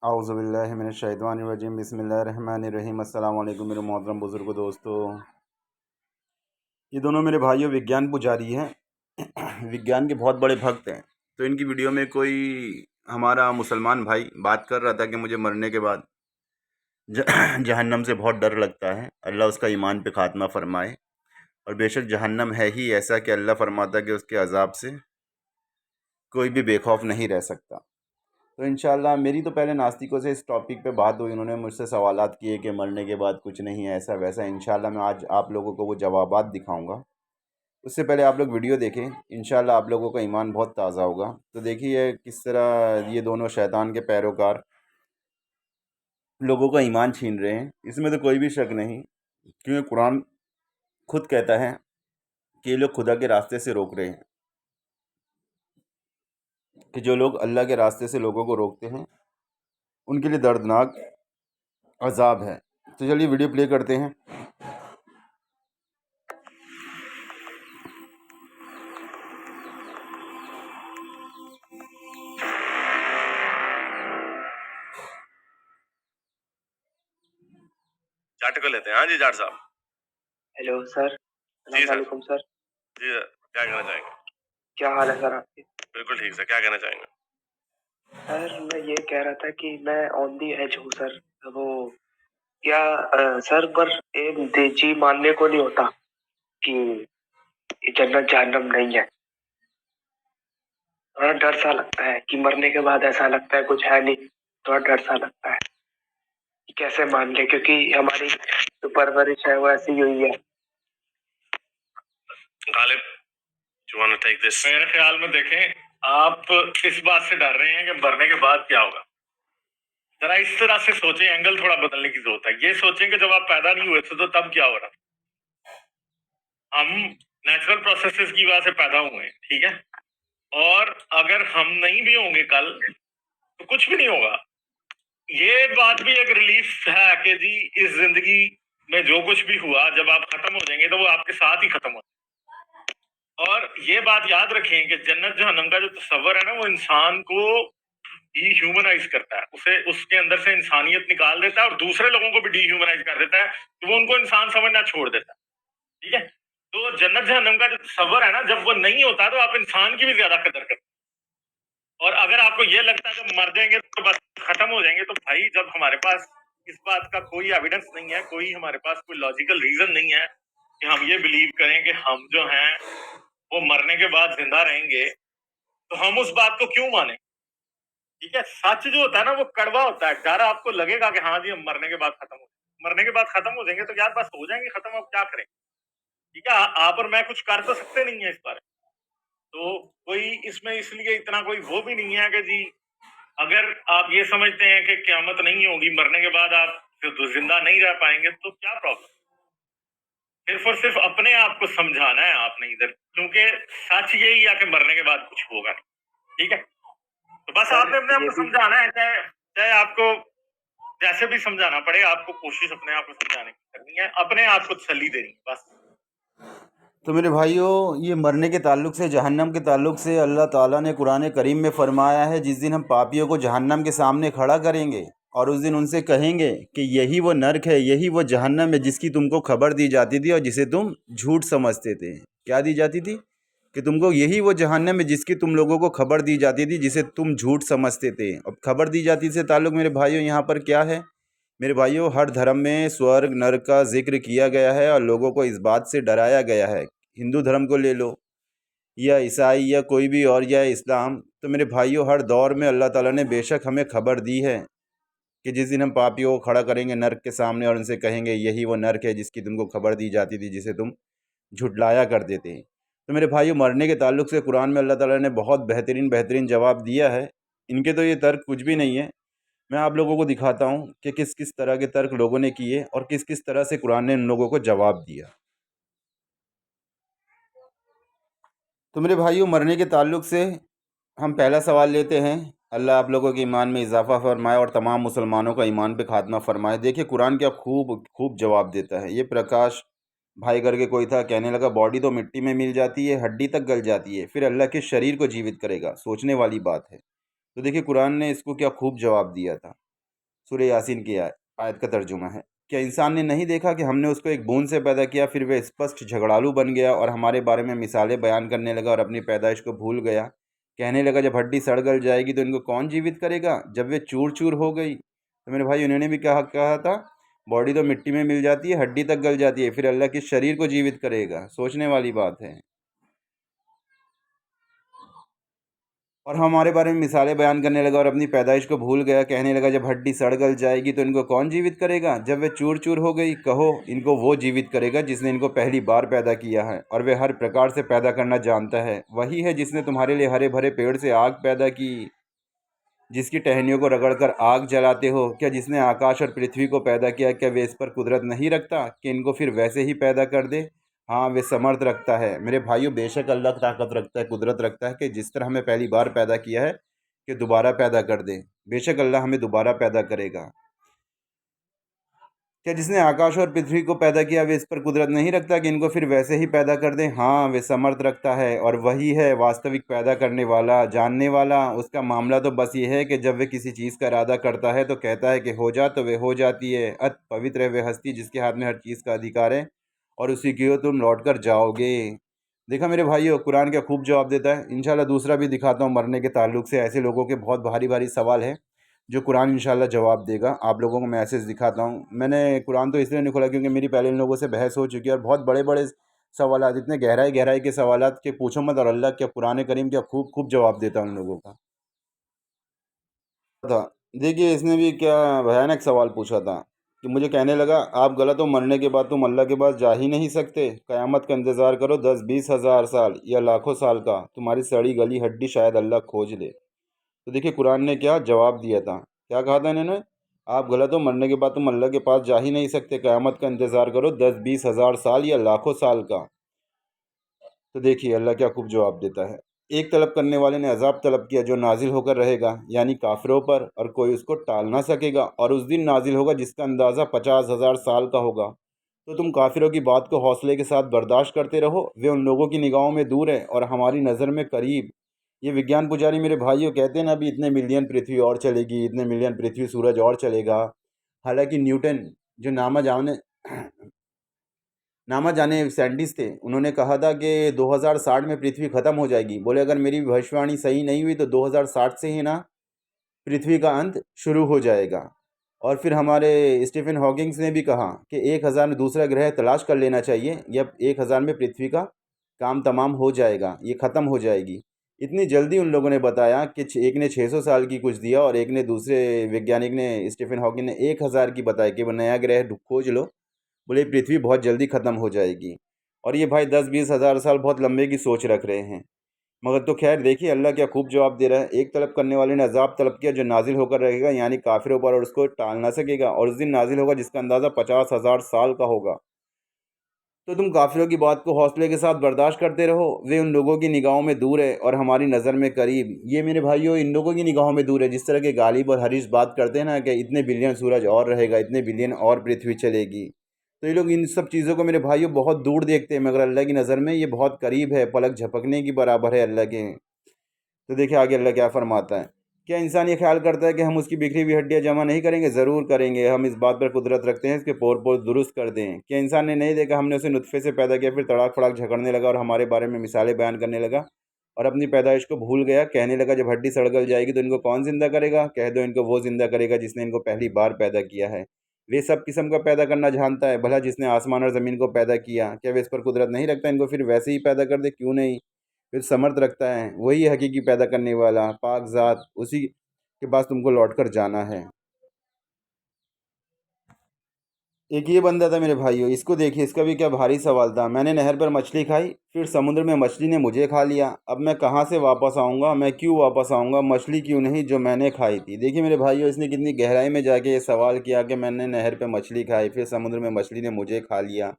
आउज़ुबिल्लाहि मिनश्शैतानिर्रजीम बिस्मिल्लाहिर्रहमानिर्रहीम। अस्सलाम वालेकुम मेरे मोहतरम बुज़ुर्गों, दोस्तों। ये दोनों मेरे भाइयों विज्ञान पुजारी हैं। विज्ञान के बहुत बड़े भक्त हैं। तो इनकी वीडियो में कोई हमारा मुसलमान भाई बात कर रहा था कि मुझे मरने के बाद जहन्नम से बहुत डर लगता है, अल्लाह उसका ईमान पे ख़ात्मा फ़रमाए। और बेशक जहन्नम है ही ऐसा कि अल्लाह फ़रमाता है कि उसके अज़ाब से कोई भी बेखौफ नहीं रह सकता। तो इंशाल्लाह मेरी तो पहले नास्तिकों से इस टॉपिक पे बात हुई, उन्होंने मुझसे सवालात किए कि मरने के बाद कुछ नहीं है, ऐसा वैसा। इंशाल्लाह मैं आज आप लोगों को वो जवाबात दिखाऊंगा। उससे पहले आप लोग वीडियो देखें, इंशाल्लाह आप लोगों का ईमान बहुत ताज़ा होगा। तो देखिए किस तरह ये दोनों शैतान के पैरोकार लोगों का ईमान छीन रहे हैं। इसमें तो कोई भी शक नहीं, क्योंकि कुरान खुद कहता है कि ये लोग खुदा के रास्ते से रोक रहे हैं, कि जो लोग अल्लाह के रास्ते से लोगों को रोकते हैं उनके लिए दर्दनाक अजाब है। तो चलिए वीडियो प्ले करते हैं। जाट को लेते हैं। हाँ जी जाट साहब। Hello sir. जी सर। वालेकुम सर। जी सर, क्या कहना चाहेंगे? क्या हाल है सर आपके? बिल्कुल ठीक सर, क्या कहना चाहेंगे? सर मैं ये कह रहा था कि मैं ऑन दी एज हूँ सर। वो क्या सर, पर एक जी मानने को नहीं होता कि जन्नत जहन्नम नहीं है। थोड़ा डर सा लगता है कि मरने के बाद ऐसा लगता है कुछ है नहीं। थोड़ा डर सा लगता है कि कैसे मान ले, क्योंकि हमारी जो परवरिश है वो ऐसी हुई है। Ghalib, you want to take this? मेरे ख्याल में देखें, आप इस बात से डर रहे हैं कि मरने के बाद क्या होगा। जरा इस तरह से सोचें, एंगल थोड़ा बदलने की जरूरत है। ये सोचें कि जब आप पैदा नहीं हुए थे तो तब क्या हो रहा था। हम नेचुरल प्रोसेसेस की वजह से पैदा हुए हैं, ठीक है। और अगर हम नहीं भी होंगे कल तो कुछ भी नहीं होगा। ये बात भी एक रिलीफ है कि जी इस जिंदगी में जो कुछ भी हुआ, जब आप खत्म हो जाएंगे तो वो आपके साथ ही खत्म हो। और ये बात याद रखें कि जन्नत जहन्नम का जो तस्वर है ना, वो इंसान को ही ह्यूमनाइज करता है, उसे उसके अंदर से इंसानियत निकाल देता है और दूसरे लोगों को भी डीह्यूमनाइज कर देता है, तो वो उनको इंसान समझना छोड़ देता है, ठीक है। तो जन्नत जहन्नम का जो तस्वर है ना, जब वो नहीं होता तो आप इंसान की भी ज्यादा कदर करते हैं। और अगर आपको ये लगता है कि मर जाएंगे तो बस खत्म हो जाएंगे, तो भाई जब हमारे पास इस बात का कोई एविडेंस नहीं है, कोई हमारे पास कोई लॉजिकल रीजन नहीं है कि हम ये बिलीव करें कि हम जो हैं वो मरने के बाद जिंदा रहेंगे, तो हम उस बात को क्यों माने। ठीक है, सच जो होता है ना वो कड़वा होता है। डर आपको लगेगा कि हाँ जी हम मरने के बाद खत्म हो, मरने के बाद खत्म हो जाएंगे, तो यार बस हो जाएंगे खत्म, अब क्या करें। ठीक है, आप और मैं कुछ कर तो सकते नहीं है इस बारे में। तो कोई इसमें इसलिए इतना कोई वो भी नहीं है कि जी अगर आप ये समझते हैं कि क़यामत नहीं होगी, मरने के बाद आप जिंदा नहीं रह पाएंगे, तो क्या प्रॉब्लम। सिर्फ और सिर्फ अपने आप को समझाना है आपने इधर, क्योंकि सच यही है कि मरने के बाद कुछ होगा नहीं। ठीक है, तो बस आपने अपने आप को समझाना है, चाहे चाहे आपको जैसे भी समझाना पड़े, आपको कोशिश अपने आप को समझाने की करनी है, अपने आप को तसल्ली देनी है बस। तो मेरे भाइयों, ये मरने के ताल्लुक से, जहन्नम के ताल्लुक से अल्लाह ताला ने कुरान करीम में फ़रमाया है, जिस दिन हम पापियों को जहन्नम के सामने खड़ा करेंगे और उस दिन उनसे कहेंगे कि यही वो नर्क है, यही वो जहन्नम है जिसकी तुमको खबर दी जाती थी और जिसे तुम झूठ समझते थे। क्या दी जाती थी? कि तुमको यही वो जहन्नम है जिसकी तुम लोगों को खबर दी जाती थी, जिसे तुम झूठ समझते थे। अब खबर दी जाती से ताल्लुक मेरे भाइयों यहाँ पर क्या है? मेरे भाइयों, हर धर्म में स्वर्ग नरक का जिक्र किया गया है और लोगों को इस बात से डराया गया है। हिंदू धर्म को ले लो या ईसाई या कोई भी और या इस्लाम, तो मेरे भाइयों हर दौर में अल्लाह ताला ने बेशक हमें खबर दी है कि जिस दिन हम पापियों को खड़ा करेंगे नरक के सामने और उनसे कहेंगे यही वो नरक है जिसकी तुमको खबर दी जाती थी, जिसे तुम झुटलाया करते थे। तो मेरे भाइयों, मरने के ताल्लुक से कुरान में अल्लाह ताला ने बहुत बेहतरीन बेहतरीन जवाब दिया है। इनके तो ये तर्क कुछ भी नहीं है। मैं आप लोगों को दिखाता हूँ कि किस किस तरह के तर्क लोगों ने किए और किस किस तरह से कुरान ने उन लोगों को जवाब दिया। तो मेरे भाइयों, मरने के ताल्लुक से हम पहला सवाल लेते हैं। अल्लाह आप लोगों के ईमान में इजाफ़ा फरमाए और तमाम मुसलमानों का ईमान पे ख़ात्मा फरमाए। देखिए कुरान क्या खूब खूब जवाब देता है। ये प्रकाश भाई करके कोई था, कहने लगा बॉडी तो मिट्टी में मिल जाती है, हड्डी तक गल जाती है, फिर अल्लाह के शरीर को जीवित करेगा। सोचने वाली बात है। तो देखिए कुरान ने इसको क्या खूब जवाब दिया था। सूरह यासीन की आयत का तर्जुमा है। क्या इंसान ने नहीं देखा कि हमने उसको एक बूंद से पैदा किया, फिर वह स्पष्ट झगड़ालू बन गया और हमारे बारे में मिसालें बयान करने लगा और अपनी पैदाइश को भूल गया। कहने लगा जब हड्डी सड़ गल जाएगी तो इनको कौन जीवित करेगा, जब वे चूर चूर हो गई। तो मेरे भाई उन्होंने भी कहा कहा था बॉडी तो मिट्टी में मिल जाती है, हड्डी तक गल जाती है, फिर अल्लाह किस शरीर को जीवित करेगा। सोचने वाली बात है। और हमारे बारे में मिसालें बयान करने लगा और अपनी पैदाइश को भूल गया। कहने लगा जब हड्डी सड़ गल जाएगी तो इनको कौन जीवित करेगा, जब वे चूर चूर हो गई। कहो इनको वो जीवित करेगा जिसने इनको पहली बार पैदा किया है और वे हर प्रकार से पैदा करना जानता है। वही है जिसने तुम्हारे लिए हरे भरे पेड़ से आग पैदा की, जिसकी टहनियों को रगड़कर आग जलाते हो। क्या जिसने आकाश और पृथ्वी को पैदा किया, क्या वे इस पर कुदरत नहीं रखता कि इनको फिर वैसे ही पैदा कर दे। हाँ, वे समर्थ रखता है। मेरे भाइयों, बेशक अल्लाह ताकत रखता है, कुदरत रखता है कि जिस तरह हमें पहली बार पैदा किया है कि दोबारा पैदा कर दे। बेशक अल्लाह हमें दोबारा पैदा करेगा। क्या जिसने आकाश और पृथ्वी को पैदा किया, वे इस पर कुदरत नहीं रखता कि इनको फिर वैसे ही पैदा कर दें। हाँ, वे समर्थ रखता है और वही है वास्तविक पैदा करने वाला, जानने वाला। उसका मामला तो बस ये है कि जब वे किसी चीज़ का इरादा करता है तो कहता है कि हो जा, तो वे हो जाती है। अत पवित्र है वे हस्ती जिसके हाथ में हर चीज़ का अधिकार है और उसी की ओर तुम लौट कर जाओगे। देखा मेरे भाइयों, कुरान क्या खूब जवाब देता है। इंशाल्लाह दूसरा भी दिखाता हूँ मरने के ताल्लुक से। ऐसे लोगों के बहुत भारी भारी सवाल है जो कुरान इंशाल्लाह जवाब देगा। आप लोगों को मैं ऐसे दिखाता हूँ। मैंने कुरान तो इसलिए नहीं खोला क्योंकि मेरी पहले इन लोगों से बहस हो चुकी है और बहुत बड़े बड़े सवालात, इतने गहराई गहराई के सवालात के पूछो मत। और अल्लाह क्या कुरान करीम क्या खूब खूब जवाब देता है उन लोगों का था। देखिए इसने भी क्या भयानक सवाल पूछा था कि मुझे कहने लगा आप गलत हो, मरने के बाद तुम अल्लाह के पास जा ही नहीं सकते। क़यामत का इंतज़ार करो 10-20 हज़ार साल या लाखों साल का, तुम्हारी सड़ी गली हड्डी शायद अल्लाह खोज ले। तो देखिए कुरान ने क्या जवाब दिया था, क्या कहा था इन्होंने, आप गलत हो, मरने के बाद तुम अल्लाह के पास जा ही नहीं सकते। क़यामत का इंतज़ार करो 10-20 हज़ार साल या लाखों साल का। तो देखिए अल्लाह क्या खूब जवाब देता है। एक तलब करने वाले ने अजाब तलब किया जो नाजिल होकर रहेगा, यानी काफिरों पर, और कोई उसको टाल ना सकेगा। और उस दिन नाजिल होगा जिसका अंदाज़ा 50,000 साल का होगा। तो तुम काफिरों की बात को हौसले के साथ बर्दाश्त करते रहो। वे उन लोगों की निगाहों में दूर है और हमारी नज़र में करीब। ये विज्ञान पुजारी मेरे भाइयों कहते हैं ना, अभी इतने मिलियन पृथ्वी और चलेगी, इतने मिलियन पृथ्वी सूरज और चलेगा। हालांकि न्यूटन जो नामा जाने साइंटिस्ट थे, उन्होंने कहा था कि 2060 में पृथ्वी ख़त्म हो जाएगी। बोले अगर मेरी भविष्यवाणी सही नहीं हुई तो 2060 से ही ना पृथ्वी का अंत शुरू हो जाएगा। और फिर हमारे स्टीफन हॉकिंग्स ने भी कहा कि 1000 में दूसरा ग्रह तलाश कर लेना चाहिए, या 1000 में पृथ्वी का काम तमाम हो जाएगा, ये ख़त्म हो जाएगी। इतनी जल्दी उन लोगों ने बताया कि एक ने 600 साल की कुछ दिया और एक ने, दूसरे वैज्ञानिक ने, स्टीफन हॉकिंग ने 1000 की बताया कि वो नया ग्रह खोज लो। बोले पृथ्वी बहुत जल्दी ख़त्म हो जाएगी। और ये भाई 10-20 हज़ार साल बहुत लंबे की सोच रख रहे हैं। मगर तो खैर देखिए अल्लाह क्या खूब जवाब दे रहा है। एक तलब करने वाले ने अजाब तलब किया जो नाजिल होकर रहेगा, यानी काफिरों पर, और उसको टाल ना सकेगा। और उस दिन नाजिल होगा जिसका अंदाज़ा 50,000 साल का होगा। तो तुम काफिरों की बात को हौसले के साथ बर्दाश्त करते रहो। वे उन लोगों की निगाहों में दूर है और हमारी नज़र में करीब। ये मेरे भाइयों इन लोगों की निगाहों में दूर है। जिस तरह के गालिब और हरीश बात करते हैं ना कि इतने बिलियन सूरज और रहेगा, इतने बिलियन और पृथ्वी चलेगी, तो ये लोग इन सब चीज़ों को मेरे भाइयों बहुत दूर देखते हैं, मगर अल्लाह की नज़र में ये बहुत करीब है, पलक झपकने की बराबर है अल्लाह के। तो देखिए आगे अल्लाह क्या फरमाता है। क्या इंसान ये ख्याल करता है कि हम उसकी बिखरी हुई हड्डियाँ जमा नहीं करेंगे? ज़रूर करेंगे। हम इस बात पर कुदरत रखते हैं इसके पोर पोर दुरुस्त कर दें। क्या इंसान ने नहीं देखा हमने उसे नुतफ़े से पैदा किया, फिर तड़ाक फड़ाक झगड़ने लगा और हमारे बारे में मिसालें बयान करने लगा और अपनी पैदाइश को भूल गया। कहने लगा जब हड्डी सड़ गल जाएगी तो इनको कौन ज़िंदा करेगा? कह दो इनको वो ज़िंदा करेगा जिसने इनको पहली बार पैदा किया है। वे सब किस्म का पैदा करना जानता है। भला जिसने आसमान और ज़मीन को पैदा किया, क्या वे इस पर कुदरत नहीं रखता इनको फिर वैसे ही पैदा कर दे? क्यों नहीं, फिर समर्थ रखता है। वही है हकीकी पैदा करने वाला, पाक ज़ात, उसी के पास तुमको लौट कर जाना है। एक ये बंदा था मेरे भाइयों, इसको देखिए, इसका भी क्या भारी सवाल था। मैंने नहर पर मछली खाई, फिर समुद्र में मछली ने मुझे खा लिया। अब मैं कहाँ से वापस आऊँगा? मैं क्यों वापस आऊँगा? मछली क्यों नहीं जो मैंने खाई थी। देखिए मेरे भाइयों, इसने कितनी गहराई में जाके ये सवाल किया कि मैंने नहर पर मछली खाई, फिर समुद्र में मछली ने मुझे खा लिया।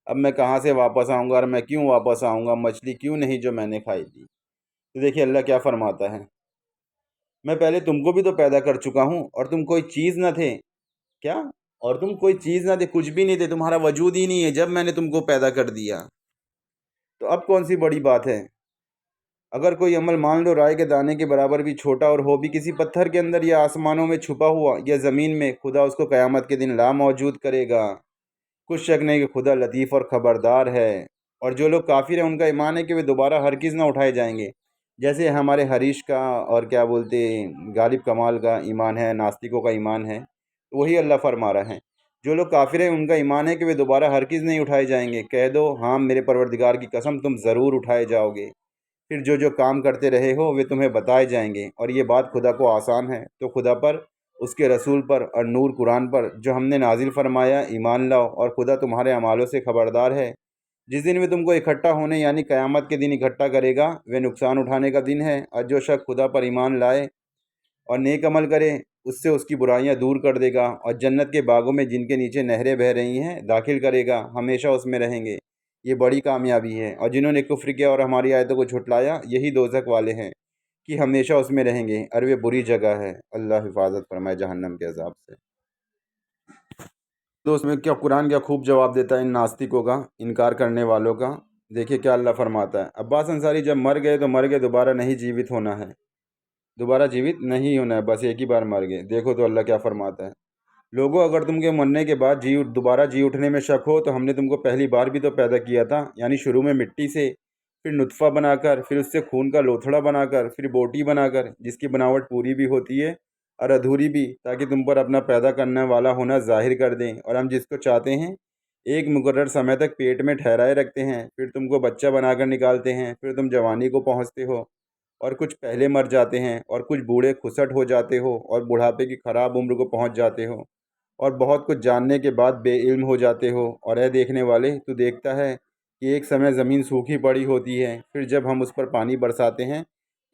अब मैं कहाँ से वापस आऊँगा और मैं क्यों वापस आऊँगा? मछली क्यों नहीं जो मैंने खाई थी। तो देखिए अल्लाह क्या फरमाता है, मैं पहले तुमको भी तो पैदा कर चुका हूँ और तुम कोई चीज़ न थे। क्या? और तुम कोई चीज़ ना थे, कुछ भी नहीं थे, तुम्हारा वजूद ही नहीं है जब मैंने तुमको पैदा कर दिया। तो अब कौन सी बड़ी बात है? अगर कोई अमल मान लो राई के दाने के बराबर भी छोटा और हो भी किसी पत्थर के अंदर या आसमानों में छुपा हुआ या ज़मीन में, खुदा उसको क़यामत के दिन ला मौजूद करेगा। कुछ शक नहीं कि खुदा लतीफ़ और ख़बरदार है। और जो लोग काफिर हैं उनका ईमान है कि वे दोबारा हरगिज़ ना उठाए जाएंगे। जैसे हमारे हरीश का और क्या बोलते गालिब कमाल का ईमान है, नास्तिकों का ईमान है, तो वही अल्लाह फरमा रहा है। जो लोग काफिर हैं उनका ईमान है कि वे दोबारा हरगिज़ नहीं उठाए जाएंगे। कह दो हाँ मेरे परवरदिगार की कसम तुम ज़रूर उठाए जाओगे। फिर जो जो काम करते रहे हो वे तुम्हें बताए जाएंगे। और ये बात खुदा को आसान है, तो खुदा पर, उसके रसूल पर और नूर कुरान पर जो हमने नाजिल फरमाया ईमान लाओ, और खुदा तुम्हारे अमालों से खबरदार है। जिस दिन वे तुमको इकट्ठा होने यानी क़यामत के दिन इकट्ठा करेगा, वे नुकसान उठाने का दिन है। और जो शख्स खुदा पर ईमान लाए और नेक अमल करे, उससे उसकी बुराइयां दूर कर देगा और जन्नत के बागों में जिनके नीचे नहरें बह रही हैं दाखिल करेगा, हमेशा उसमें रहेंगे। ये बड़ी कामयाबी है। और जिन्होंने कुफ्र किया और हमारी आयतों को झुटलाया, यही दोज़ख वाले हैं कि हमेशा उसमें रहेंगे, और वे बुरी जगह है। अल्लाह हिफाजत फरमाए जहन्नम के अजाब से। दोस्त में क्या कुरान क्या खूब जवाब देता है इन नास्तिकों का, इनकार करने वालों का। देखिए क्या अल्लाह फरमाता है। अब्बास अंसारी, जब मर गए तो मर गए, दोबारा नहीं जीवित होना है, दोबारा जीवित नहीं होना है, बस एक ही बार मर गए। देखो तो अल्लाह क्या फरमाता है। लोगों, अगर तुमके मरने के बाद दोबारा जी उठने में शक हो, तो हमने तुमको पहली बार भी तो पैदा किया था, यानी शुरू में मिट्टी से, फिर नुत्फ़ा बनाकर, फिर उससे खून का लोथड़ा बनाकर, फिर बोटी बनाकर, जिसकी बनावट पूरी भी होती है और अधूरी भी, ताकि तुम पर अपना पैदा करने वाला होना जाहिर कर दें। और हम जिसको चाहते हैं एक मुकर्रर समय तक पेट में ठहराए रखते हैं, फिर तुमको बच्चा बनाकर निकालते हैं, फिर तुम जवानी को पहुँचते हो, और कुछ पहले मर जाते हैं, और कुछ बूढ़े खुसट हो जाते हो, और बुढ़ापे की ख़राब उम्र को पहुँच जाते हो, और बहुत कुछ जानने के बाद बेइल्म हो जाते हो। और ऐ देखने वाले, तू देखता है कि एक समय ज़मीन सूखी पड़ी होती है, फिर जब हम उस पर पानी बरसाते हैं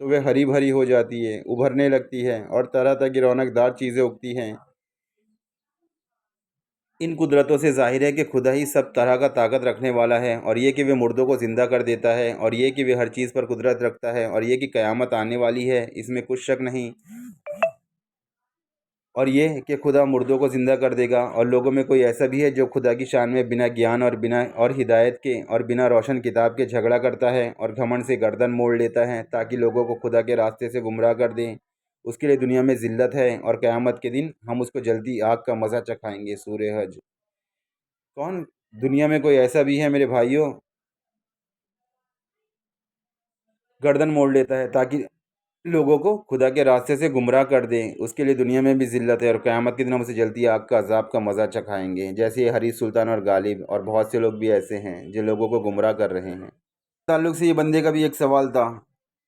तो वह हरी भरी हो जाती है, उभरने लगती है, और तरह तरह की रौनकदार चीज़ें उगती हैं। इन कुदरतों से ज़ाहिर है कि खुदा ही सब तरह का ताकत रखने वाला है। और ये कि वे मुर्दों को ज़िंदा कर देता है, और ये कि वे हर चीज़ पर कुदरत रखता है, और ये कि क़यामत आने वाली है, इसमें कुछ शक नहीं। और ये कि खुदा मुर्दों को ज़िंदा कर देगा। और लोगों में कोई ऐसा भी है जो खुदा की शान में बिना ज्ञान और बिना और हिदायत के और बिना रोशन किताब के झगड़ा करता है और घमंड से गर्दन मोड़ लेता है, ताकि लोगों को खुदा के रास्ते से गुमराह कर दें। उसके लिए दुनिया में ज़िल्लत है, और क़यामत के दिन हम उसको जल्दी आग का मज़ा चखाएंगे। सूरह हज। कौन दुनिया में कोई ऐसा भी है मेरे भाइयों, गर्दन मोड़ लेता है ताकि लोगों को खुदा के रास्ते से गुमराह कर दें। उसके लिए दुनिया में भी ज़िल्लत है, और क़यामत के दिन हम उसे जल्दी आग का अज़ाब का मज़ा चखाएंगे। जैसे ये हरीस सुल्तान और गालिब और बहुत से लोग भी ऐसे हैं जो लोगों को गुमराह कर रहे हैं। ताल्लुक़ से ये बंदे का भी एक सवाल था,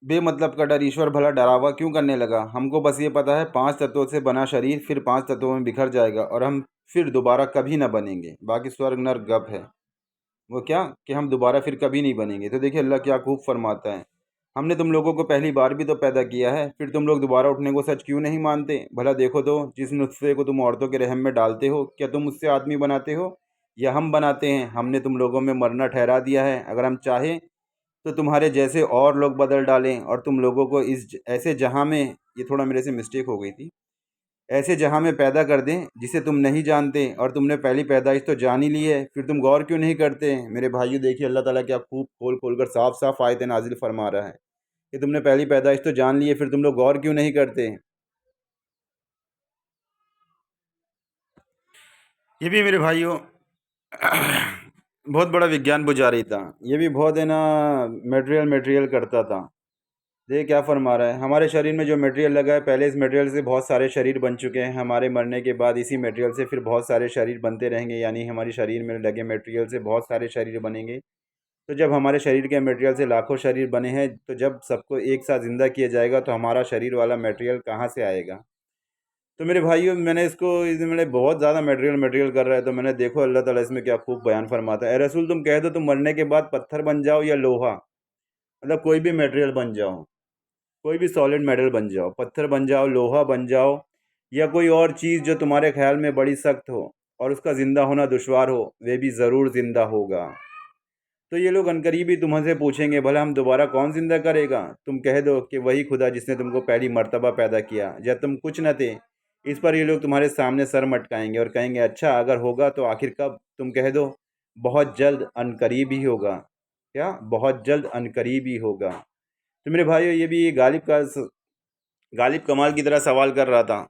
बेमतलब का डर, ईश्वर भला डरावा क्यों करने लगा? हमको बस ये पता है 5 तत्वों से बना शरीर फिर 5 तत्वों में बिखर जाएगा, और हम फिर दोबारा कभी ना बनेंगे। बाकी स्वर्ग नर गप है। वो क्या कि हम दोबारा फिर कभी नहीं बनेंगे। तो देखिए अल्लाह क्या खूब फरमाता है, हमने तुम लोगों को पहली बार भी तो पैदा किया है, फिर तुम लोग दोबारा उठने को सच क्यों नहीं मानते? भला देखो तो, जिस नुस्खे को तुम औरतों के रहम में डालते हो, क्या तुम उससे आदमी बनाते हो या हम बनाते हैं? हमने तुम लोगों में मरना ठहरा दिया है। अगर हम चाहें तो तुम्हारे जैसे और लोग बदल डालें, और तुम लोगों को ऐसे जहाँ में, ये थोड़ा मेरे से मिस्टेक हो गई थी, ऐसे जहाँ में पैदा कर दें जिसे तुम नहीं जानते। और तुमने पहली पैदाइश तो जान ही ली है, फिर तुम गौर क्यों नहीं करते? मेरे भाइयों देखिए अल्लाह ताला क्या खूब खोल खोल कर साफ साफ आयतें नाजिल फरमा रहा है कि तुमने पहली पैदाइश तो जान ली है, फिर तुम लोग गौर क्यों नहीं करते? ये भी मेरे भाइयों बहुत बड़ा विज्ञान पुजारी था। ये भी बहुत है ना, मटेरियल मटेरियल करता था। देखिए क्या फरमा रहा है, हमारे शरीर में जो मटेरियल लगा है, पहले इस मटेरियल से बहुत सारे शरीर बन चुके हैं। हमारे मरने के बाद इसी मटेरियल से फिर बहुत सारे शरीर बनते रहेंगे, यानी हमारे शरीर में लगे मटेरियल से बहुत सारे शरीर बनेंगे। तो जब हमारे शरीर के मटेरियल से लाखों शरीर बने हैं, तो जब सबको एक साथ ज़िंदा किया जाएगा, तो हमारा शरीर वाला मटेरियल कहाँ से आएगा? तो मेरे भाइयों, मैंने इसको मैंने बहुत ज़्यादा मटेरियल मटेरियल कर रहा है, तो मैंने देखो अल्लाह ताला इसमें क्या खूब बयान फरमाता है। ए रसूल, तुम कह दो तुम मरने के बाद पत्थर बन जाओ या लोहा, मतलब कोई भी मटेरियल बन जाओ, कोई भी सॉलिड मेटल बन जाओ, पत्थर बन जाओ, लोहा बन जाओ, या कोई और चीज़ जो तुम्हारे ख्याल में बड़ी सख्त हो और उसका ज़िंदा होना दुश्वार हो, वे भी ज़रूर ज़िंदा होगा। तो ये लोग अनकरीब ही तुमसे पूछेंगे, भला हम दोबारा कौन ज़िंदा करेगा? तुम कह दो कि वही खुदा जिसने तुमको पहली मर्तबा पैदा किया, जब तुम कुछ न थे। इस पर ये लोग तुम्हारे सामने सर मटकाएंगे और कहेंगे, अच्छा अगर होगा तो आखिर कब? तुम कह दो, बहुत जल्द अनकरीब ही होगा। क्या? बहुत जल्द अनकरीब ही होगा। तो मेरे भाइयों ये भी गालिब कमाल की तरह सवाल कर रहा था